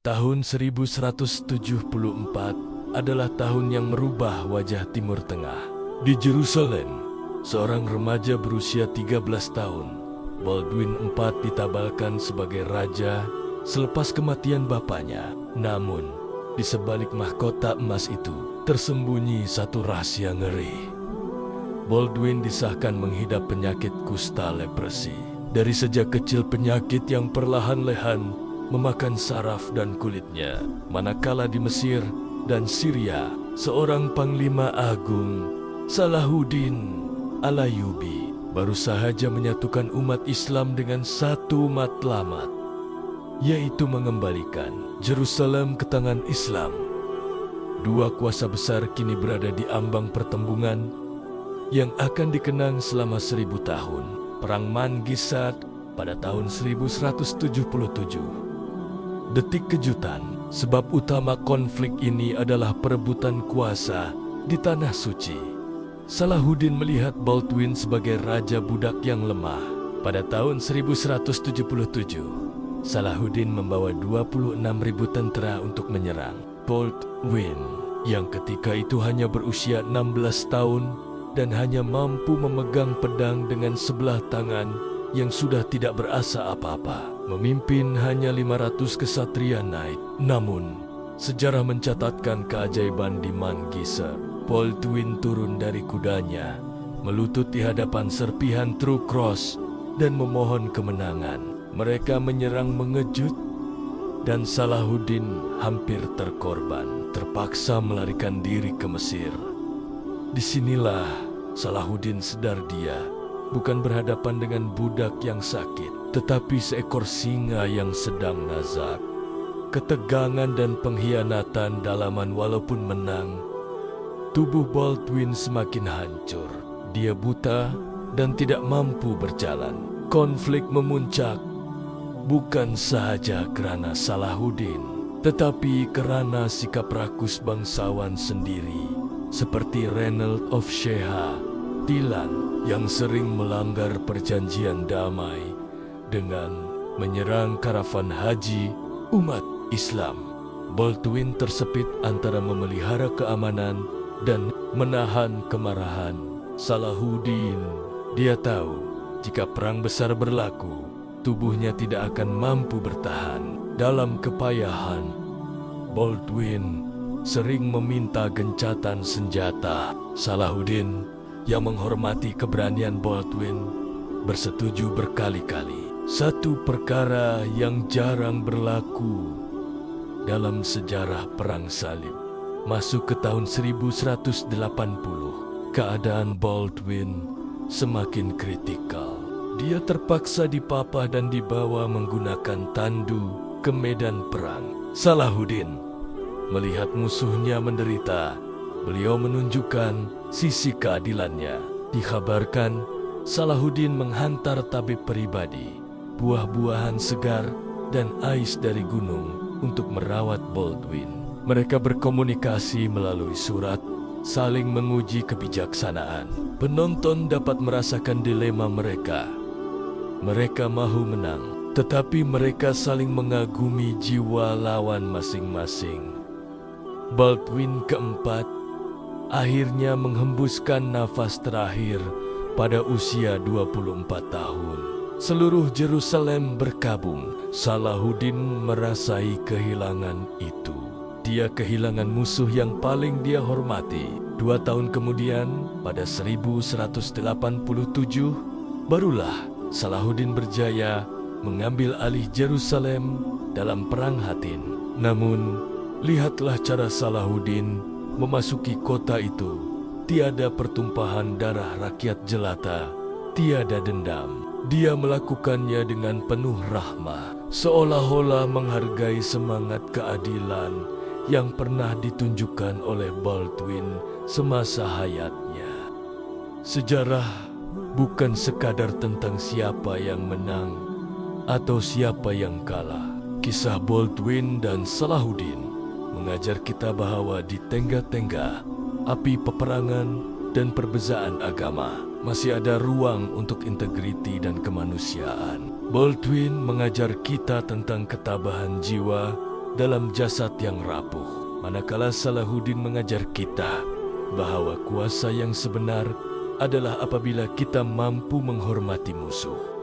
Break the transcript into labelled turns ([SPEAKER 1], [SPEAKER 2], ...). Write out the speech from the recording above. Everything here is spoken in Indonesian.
[SPEAKER 1] Tahun 1174 adalah tahun yang merubah wajah Timur Tengah. Di Yerusalem, seorang remaja berusia 13 tahun, Baldwin IV ditabalkan sebagai raja selepas kematian bapaknya. Namun, di sebalik mahkota emas itu tersembunyi satu rahasia ngeri. Baldwin disahkan menghidap penyakit kusta lepresi. Dari sejak kecil penyakit yang perlahan-lahan memakan saraf dan kulitnya. Manakala di Mesir dan Syria, seorang panglima agung, Salahuddin Al-Ayyubi, baru sahaja menyatukan umat Islam dengan satu matlamat, yaitu mengembalikan Yerusalem ke tangan Islam. Dua kuasa besar kini berada di ambang pertembungan yang akan dikenang selama 1000 tahun. Perang Mangisat pada tahun 1177. Detik kejutan, sebab utama konflik ini adalah perebutan kuasa di Tanah Suci. Salahuddin melihat Baldwin sebagai raja budak yang lemah. Pada tahun 1177, Salahuddin membawa 26.000 tentara untuk menyerang Baldwin, yang ketika itu hanya berusia 16 tahun dan hanya mampu memegang pedang dengan sebelah tangan yang sudah tidak berasa apa-apa. Memimpin hanya 500 kesatria naik. Namun, sejarah mencatatkan keajaiban di Mangisar. Baldwin turun dari kudanya, melutut di hadapan serpihan True Cross dan memohon kemenangan. Mereka menyerang mengejut dan Salahuddin hampir terkorban, terpaksa melarikan diri ke Mesir. Disinilah Salahuddin sadar dia bukan berhadapan dengan budak yang sakit, tetapi seekor singa yang sedang nazak. Ketegangan dan pengkhianatan dalaman walaupun menang, tubuh Baldwin semakin hancur. Dia buta dan tidak mampu berjalan. Konflik memuncak bukan sahaja kerana Salahuddin, tetapi kerana sikap rakus bangsawan sendiri, seperti Reynold of Sheha, Tilan, yang sering melanggar perjanjian damai dengan menyerang karavan haji umat Islam. Baldwin tersepit antara memelihara keamanan dan menahan kemarahan Salahuddin. Dia tahu jika perang besar berlaku, tubuhnya tidak akan mampu bertahan. Dalam kepayahan, Baldwin sering meminta gencatan senjata. Salahuddin yang menghormati keberanian Baldwin bersetuju berkali-kali. Satu perkara yang jarang berlaku dalam sejarah Perang Salib. Masuk ke tahun 1180, keadaan Baldwin semakin kritikal. Dia terpaksa dipapah dan dibawa menggunakan tandu ke medan perang. Salahuddin melihat musuhnya menderita. Beliau menunjukkan sisi keadilannya. Dikabarkan Salahuddin menghantar tabib pribadi, buah-buahan segar, dan ais dari gunung untuk merawat Baldwin. Mereka berkomunikasi melalui surat, saling menguji kebijaksanaan. Penonton dapat merasakan dilema mereka. Mereka mahu menang, tetapi mereka saling mengagumi jiwa lawan masing-masing. Baldwin keempat akhirnya menghembuskan nafas terakhir pada usia 24 tahun. Seluruh Yerusalem berkabung. Salahuddin merasai kehilangan itu. Dia kehilangan musuh yang paling dia hormati. 2 tahun kemudian, pada 1187, barulah Salahuddin berjaya mengambil alih Yerusalem dalam Perang Hattin. Namun, lihatlah cara Salahuddin memasuki kota itu. Tiada pertumpahan darah rakyat jelata, tiada dendam. Dia melakukannya dengan penuh rahmah, seolah-olah menghargai semangat keadilan yang pernah ditunjukkan oleh Baldwin semasa hayatnya. Sejarah bukan sekadar tentang siapa yang menang atau siapa yang kalah. Kisah Baldwin dan Salahuddin mengajar kita bahwa di tengah-tengah api peperangan dan perbezaan agama, masih ada ruang untuk integriti dan kemanusiaan. Baldwin mengajar kita tentang ketabahan jiwa dalam jasad yang rapuh. Manakala Salahuddin mengajar kita bahwa kuasa yang sebenar adalah apabila kita mampu menghormati musuh.